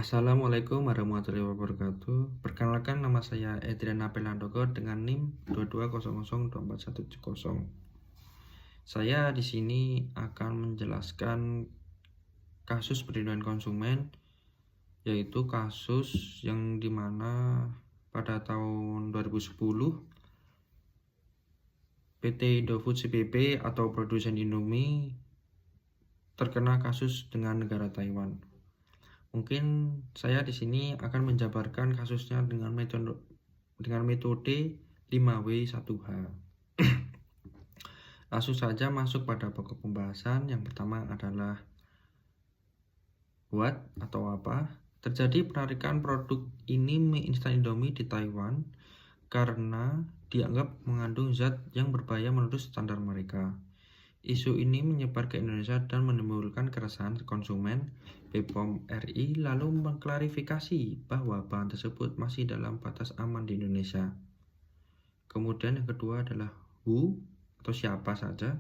Assalamualaikum warahmatullahi wabarakatuh. Perkenalkan, nama saya Edrian Apel Handoko dengan NIM 22002470. Saya di sini akan menjelaskan kasus perlindungan konsumen, yaitu kasus yang dimana pada tahun 2010 PT Indofood CPP atau produsen Indomie terkena kasus dengan negara Taiwan. Mungkin saya di sini akan menjabarkan kasusnya dengan metode 5W1H. Langsung saja masuk pada pokok pembahasan. Yang pertama adalah what atau apa. Terjadi penarikan produk ini mie instan Indomie di Taiwan karena dianggap mengandung zat yang berbahaya menurut standar mereka. Isu ini menyebar ke Indonesia dan menimbulkan keresahan konsumen. BPOM RI lalu mengklarifikasi bahwa bahan tersebut masih dalam batas aman di Indonesia. Kemudian yang kedua adalah who atau siapa saja.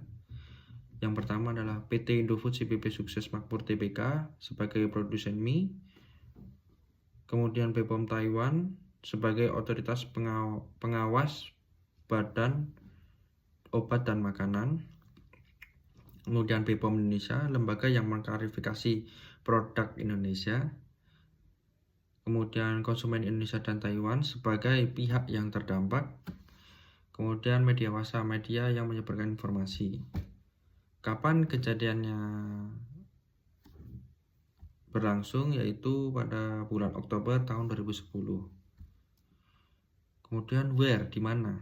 Yang pertama adalah PT Indofood CPP Sukses Makmur Tbk sebagai produsen mie. Kemudian BPOM Taiwan sebagai otoritas pengawas badan obat dan makanan. Kemudian BPOM Indonesia, lembaga yang mengklarifikasi produk Indonesia. Kemudian konsumen Indonesia dan Taiwan sebagai pihak yang terdampak. Kemudian media massa, media yang menyebarkan informasi. Kapan kejadiannya berlangsung? Yaitu pada bulan Oktober tahun 2010. Kemudian where, di mana?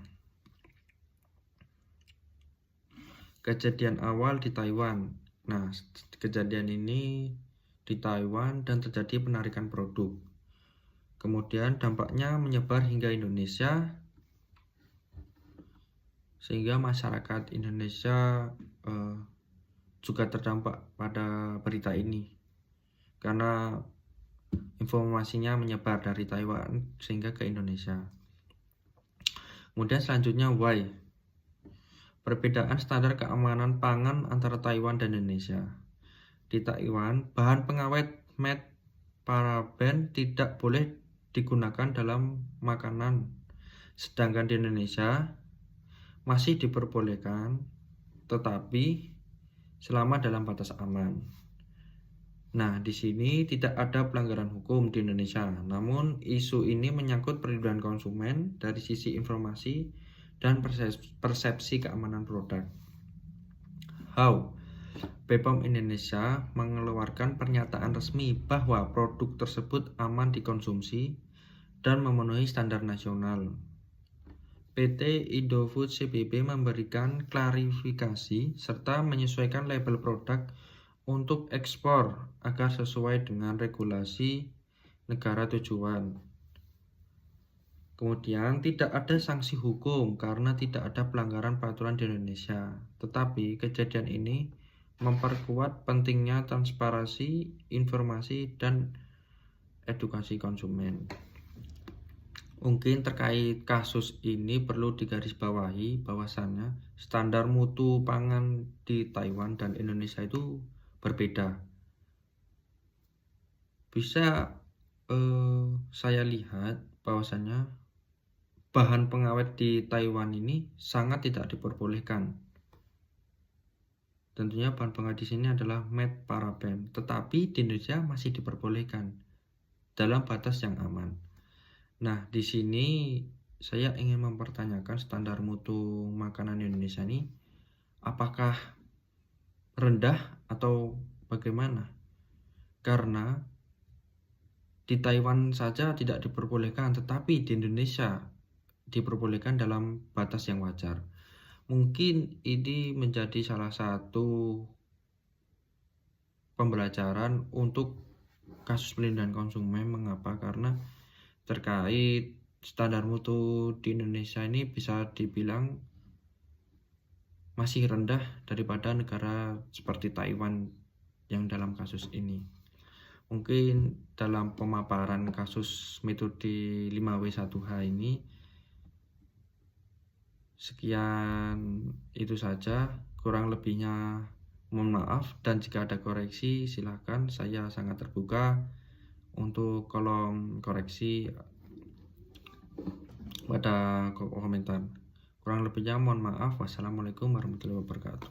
Kejadian awal di Taiwan. Nah, kejadian ini di Taiwan dan terjadi penarikan produk. Kemudian dampaknya menyebar hingga Indonesia, sehingga masyarakat Indonesia juga terdampak pada berita ini karena informasinya menyebar dari Taiwan sehingga ke Indonesia. Kemudian selanjutnya why. Perbedaan standar keamanan pangan antara Taiwan dan Indonesia. Di Taiwan, bahan pengawet met paraben tidak boleh digunakan dalam makanan, sedangkan di Indonesia masih diperbolehkan, tetapi selama dalam batas aman. Nah, di sini tidak ada pelanggaran hukum di Indonesia, namun isu ini menyangkut perlindungan konsumen dari sisi informasi dan persepsi keamanan produk. How? BPOM Indonesia mengeluarkan pernyataan resmi bahwa produk tersebut aman dikonsumsi dan memenuhi standar nasional. PT Indofood CPP memberikan klarifikasi serta menyesuaikan label produk untuk ekspor agar sesuai dengan regulasi negara tujuan. Kemudian tidak ada sanksi hukum karena tidak ada pelanggaran peraturan di Indonesia. Tetapi kejadian ini memperkuat pentingnya transparansi, informasi, dan edukasi konsumen. Mungkin terkait kasus ini perlu digarisbawahi bahwasannya standar mutu pangan di Taiwan dan Indonesia itu berbeda. Bisa saya lihat bahwasannya bahan pengawet di Taiwan ini sangat tidak diperbolehkan. Tentunya bahan pengawet di sini adalah met paraben, tetapi di Indonesia masih diperbolehkan dalam batas yang aman. Nah, di sini saya ingin mempertanyakan standar mutu makanan Indonesia ini apakah rendah atau bagaimana? Karena di Taiwan saja tidak diperbolehkan, tetapi di Indonesia diperbolehkan dalam batas yang wajar. Mungkin ini menjadi salah satu pembelajaran untuk kasus perlindungan konsumen. Mengapa? Karena terkait standar mutu di Indonesia ini bisa dibilang masih rendah daripada negara seperti Taiwan yang dalam kasus ini. Mungkin dalam pemaparan kasus metode 5W1H ini sekian itu saja, kurang lebihnya mohon maaf, dan jika ada koreksi silahkan, saya sangat terbuka untuk kolom koreksi pada komentar. Kurang lebihnya mohon maaf. Wassalamualaikum warahmatullahi wabarakatuh.